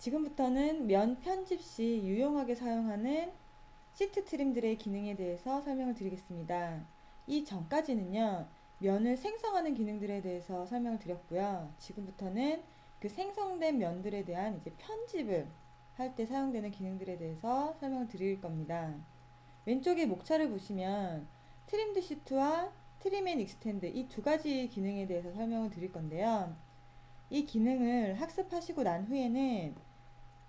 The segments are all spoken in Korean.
지금부터는 면 편집 시 유용하게 사용하는 시트 트림들의 기능에 대해서 설명을 드리겠습니다. 이 전까지는요, 면을 생성하는 기능들에 대해서 설명을 드렸고요. 지금부터는 그 생성된 면들에 대한 이제 편집을 할 때 사용되는 기능들에 대해서 설명을 드릴 겁니다. 왼쪽에 목차를 보시면 트림드 시트와 트림 앤 익스텐드 이 두 가지 기능에 대해서 설명을 드릴 건데요. 이 기능을 학습하시고 난 후에는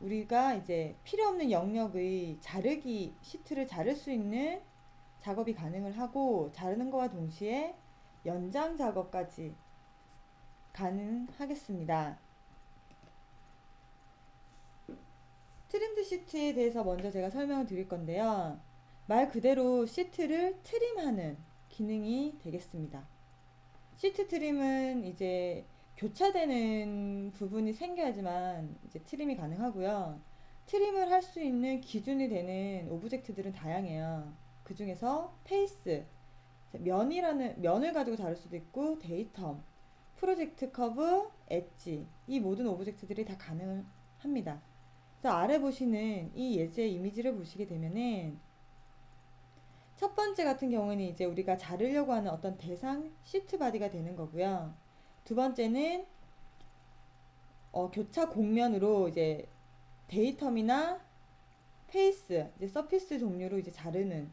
우리가 이제 필요 없는 영역의 자르기, 시트를 자를 수 있는 작업이 가능을 하고, 자르는 것과 동시에 연장 작업까지 가능하겠습니다. 트림드 시트에 대해서 먼저 제가 설명을 드릴 건데요. 말 그대로 시트를 트림하는 기능이 되겠습니다. 시트 트림은 이제 교차되는 부분이 생겨야지만 이제 트림이 가능하고요. 트림을 할 수 있는 기준이 되는 오브젝트들은 다양해요. 그 중에서 페이스, 면을 가지고 다룰 수도 있고, 데이텀, 프로젝트 커브, 엣지, 이 모든 오브젝트들이 다 가능합니다. 그래서 아래 보시는 이 예제 이미지를 보시게 되면은 첫 번째 같은 경우는 이제 우리가 자르려고 하는 어떤 대상 시트 바디가 되는 거고요. 두 번째는 교차 곡면으로 이제 데이텀이나 페이스, 이제 서피스 종류로 이제 자르는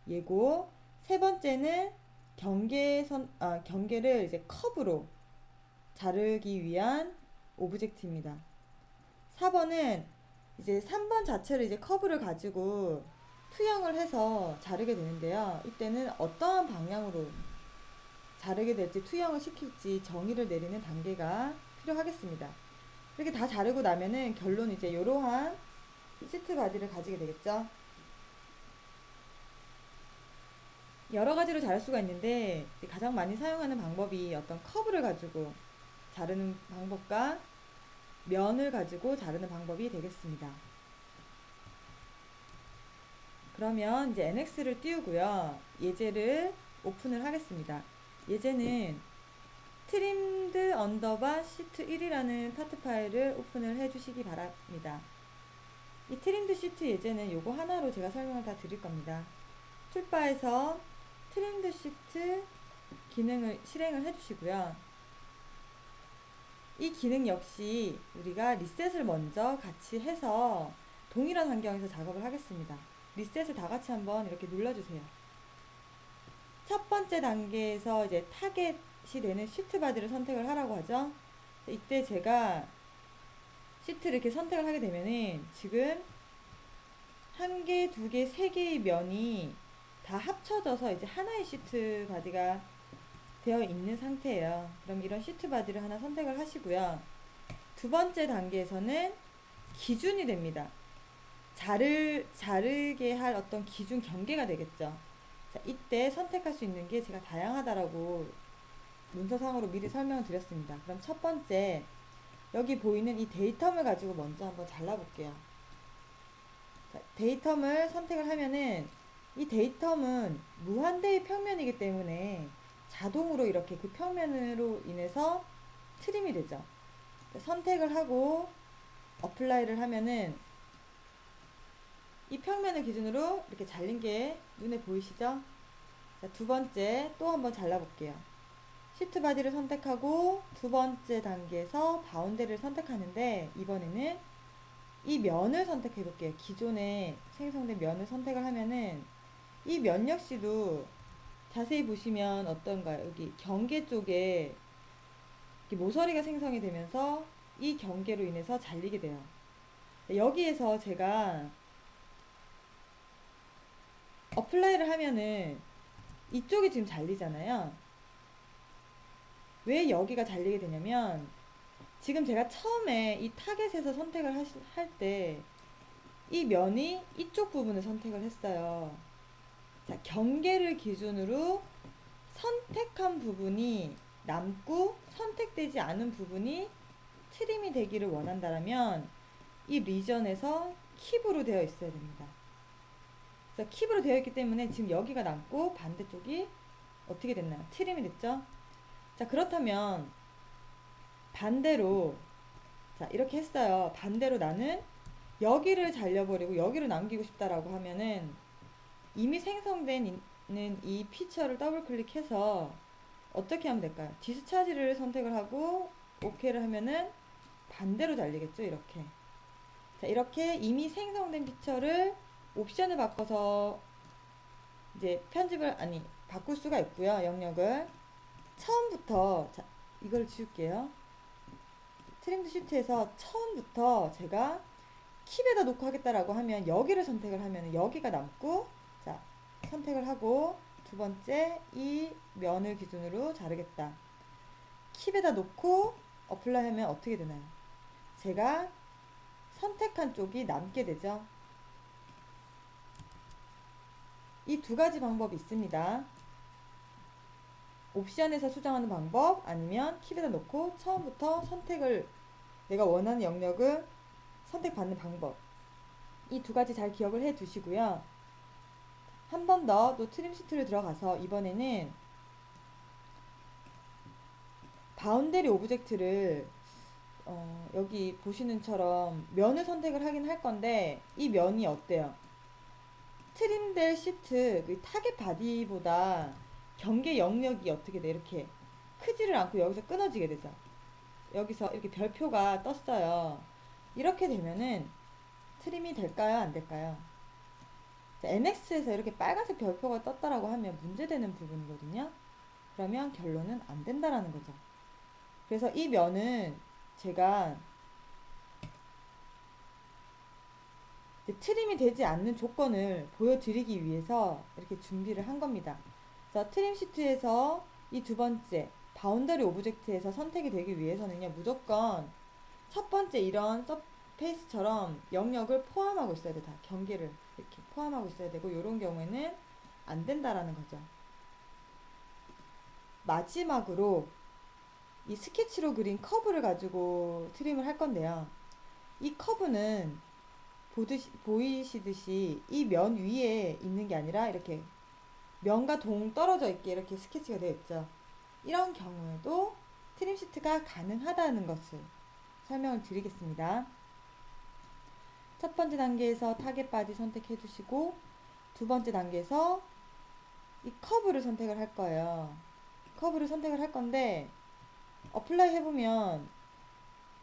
예고. 세 번째는 경계를 이제 커브로 자르기 위한 오브젝트입니다. 4번은 이제 3번 자체를 이제 커브를 가지고 투영을 해서 자르게 되는데요. 이때는 어떠한 방향으로 자르게 될지 투영을 시킬지 정의를 내리는 단계가 필요하겠습니다. 이렇게 다 자르고 나면은 결론 이제 이러한 시트 바디를 가지게 되겠죠. 여러 가지로 자를 수가 있는데 가장 많이 사용하는 방법이 어떤 커브를 가지고 자르는 방법과 면을 가지고 자르는 방법이 되겠습니다. 그러면 이제 NX를 띄우고요. 예제를 오픈을 하겠습니다. 예제는 트림드 언더바 시트 1이라는 파트 파일을 오픈을 해주시기 바랍니다. 이 트림드 시트 예제는 요거 하나로 제가 설명을 다 드릴 겁니다. 툴바에서 트림드 시트 기능을 실행을 해주시고요. 이 기능 역시 우리가 리셋을 먼저 같이 해서 동일한 환경에서 작업을 하겠습니다. 리셋을 다 같이 한번 이렇게 눌러주세요. 첫 번째 단계에서 이제 타겟이 되는 시트 바디를 선택을 하라고 하죠. 이때 제가 시트를 이렇게 선택을 하게 되면은 지금 한 개, 두 개, 세 개의 면이 다 합쳐져서 이제 하나의 시트 바디가 되어 있는 상태예요. 그럼 이런 시트 바디를 하나 선택을 하시고요. 두 번째 단계에서는 기준이 됩니다. 자르게 할 어떤 기준 경계가 되겠죠. 자, 이때 선택할 수 있는 게 제가 다양하다라고 문서상으로 미리 설명을 드렸습니다. 그럼 첫 번째, 여기 보이는 이 데이텀을 가지고 먼저 한번 잘라볼게요. 자, 데이텀을 선택을 하면은 이 데이텀은 무한대의 평면이기 때문에 자동으로 이렇게 그 평면으로 인해서 트림이 되죠. 자, 선택을 하고 어플라이를 하면은 이 평면을 기준으로 이렇게 잘린 게 눈에 보이시죠? 자, 두 번째 또 한번 잘라볼게요. 시트 바디를 선택하고 두 번째 단계에서 바운드를 선택하는데 이번에는 이 면을 선택해 볼게요. 기존에 생성된 면을 선택을 하면은 이 면 역시도 자세히 보시면 어떤가요? 여기 경계 쪽에 모서리가 생성이 되면서 이 경계로 인해서 잘리게 돼요. 여기에서 제가 어플라이를 하면은 이쪽이 지금 잘리잖아요. 왜 여기가 잘리게 되냐면 지금 제가 처음에 이 타겟에서 선택을 할 때 이 면이 이쪽 부분을 선택을 했어요. 자, 경계를 기준으로 선택한 부분이 남고 선택되지 않은 부분이 트림이 되기를 원한다면 이 리전에서 킵으로 되어 있어야 됩니다. 그래서 킵으로 되어 있기 때문에 지금 여기가 남고 반대쪽이 어떻게 됐나요? 트림이 됐죠? 자, 그렇다면 반대로 자, 이렇게 했어요. 반대로 나는 여기를 잘려버리고 여기를 남기고 싶다라고 하면은 이미 생성된 있는 이 피처를 더블 클릭해서 어떻게 하면 될까요? 디스차지를 선택을 하고 OK를 하면은 반대로 달리겠죠, 이렇게. 자, 이렇게 이미 생성된 피처를 옵션을 바꿔서 이제 편집을, 아니, 바꿀 수가 있고요, 영역을. 처음부터, 자, 이걸 지울게요. 트림드 시트에서 처음부터 제가 킵에다 놓고 하겠다라고 하면 여기를 선택을 하면 여기가 남고, 자, 선택을 하고 두 번째 이 면을 기준으로 자르겠다. 킵에다 놓고 어플라이 하면 어떻게 되나요? 제가 선택한 쪽이 남게 되죠. 이 두 가지 방법이 있습니다. 옵션에서 수정하는 방법, 아니면 킵에다 놓고 처음부터 선택을, 내가 원하는 영역을 선택받는 방법. 이 두 가지 잘 기억을 해 두시고요. 한 번 더 또 트림 시트를 들어가서 이번에는 바운더리 오브젝트를 여기 보시는처럼 면을 선택을 하긴 할 건데, 이 면이 어때요? 트림될 시트 그 타겟 바디보다 경계 영역이 어떻게 돼? 이렇게 크지를 않고 여기서 끊어지게 되죠. 여기서 이렇게 별표가 떴어요. 이렇게 되면은 트림이 될까요? 안 될까요? NX에서 이렇게 빨간색 별표가 떴다라고 하면 문제되는 부분이거든요. 그러면 결론은 안 된다라는 거죠. 그래서 이 면은 제가 트림이 되지 않는 조건을 보여드리기 위해서 이렇게 준비를 한 겁니다. 그래서 트림 시트에서 이 두 번째 바운더리 오브젝트에서 선택이 되기 위해서는요, 무조건 첫 번째 이런 서페이스처럼 영역을 포함하고 있어야 돼. 다 경계를 이렇게 포함하고 있어야 되고, 이런 경우에는 안 된다라는 거죠. 마지막으로 이 스케치로 그린 커브를 가지고 트림을 할 건데요. 이 커브는 보이시듯이 이 면 위에 있는 게 아니라 이렇게 면과 동 떨어져 있게 이렇게 스케치가 되어 있죠. 이런 경우에도 트림 시트가 가능하다는 것을 설명을 드리겠습니다. 첫 번째 단계에서 타겟 바디 선택해 주시고, 두 번째 단계에서 이 커브를 선택을 할 거예요. 커브를 선택을 할 건데, 어플라이 해보면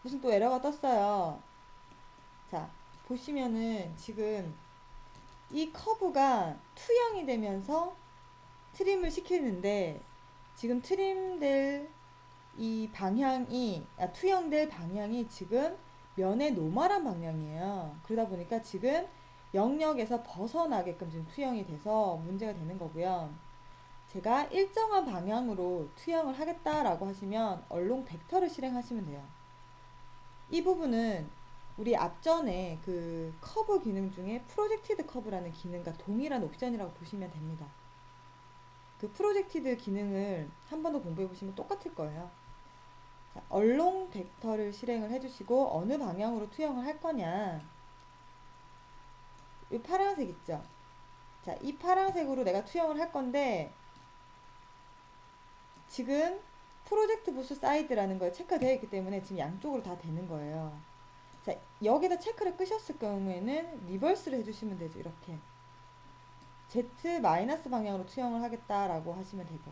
무슨 또 에러가 떴어요. 자, 보시면은 지금 이 커브가 투영이 되면서 트림을 시키는데, 지금 트림될 이 방향이, 투영될 방향이 지금 면의 노멀한 방향이에요. 그러다 보니까 지금 영역에서 벗어나게끔 지금 투영이 돼서 문제가 되는 거고요. 제가 일정한 방향으로 투영을 하겠다라고 하시면 얼롱 벡터를 실행하시면 돼요. 이 부분은 우리 앞전에 그 커브 기능 중에 프로젝티드 커브라는 기능과 동일한 옵션이라고 보시면 됩니다. 그 프로젝티드 기능을 한 번 더 공부해 보시면 똑같을 거예요. 자, 얼롱 벡터를 실행을 해주시고, 어느 방향으로 투영을 할 거냐, 이 파란색 있죠? 자, 이 파란색으로 내가 투영을 할 건데, 지금 프로젝트 부스 사이드라는 거에 체크가 되어 있기 때문에 지금 양쪽으로 다 되는 거예요. 자, 여기다 체크를 끄셨을 경우에는 리버스를 해주시면 되죠. 이렇게 Z 마이너스 방향으로 투영을 하겠다라고 하시면 되고,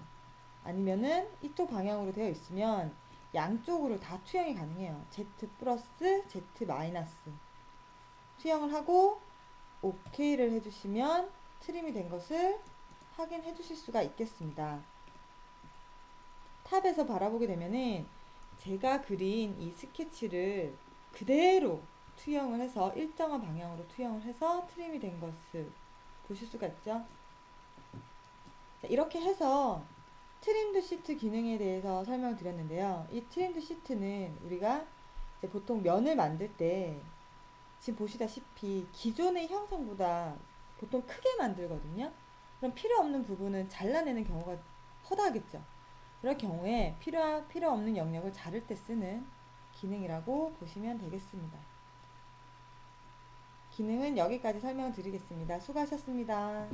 아니면은 이쪽 방향으로 되어 있으면 양쪽으로 다 투영이 가능해요. Z 플러스 Z 마이너스 투영을 하고 OK를 해주시면 트림이 된 것을 확인해 주실 수가 있겠습니다. 탑에서 바라보게 되면은 제가 그린 이 스케치를 그대로 투영을 해서 일정한 방향으로 투영을 해서 트림이 된 것을 보실 수가 있죠. 자, 이렇게 해서 트림드 시트 기능에 대해서 설명을 드렸는데요. 이 트림드 시트는 우리가 이제 보통 면을 만들 때 지금 보시다시피 기존의 형상보다 보통 크게 만들거든요. 그럼 필요 없는 부분은 잘라내는 경우가 허다하겠죠. 그럴 경우에 필요 없는 영역을 자를 때 쓰는 기능이라고 보시면 되겠습니다. 기능은 여기까지 설명드리겠습니다. 수고하셨습니다.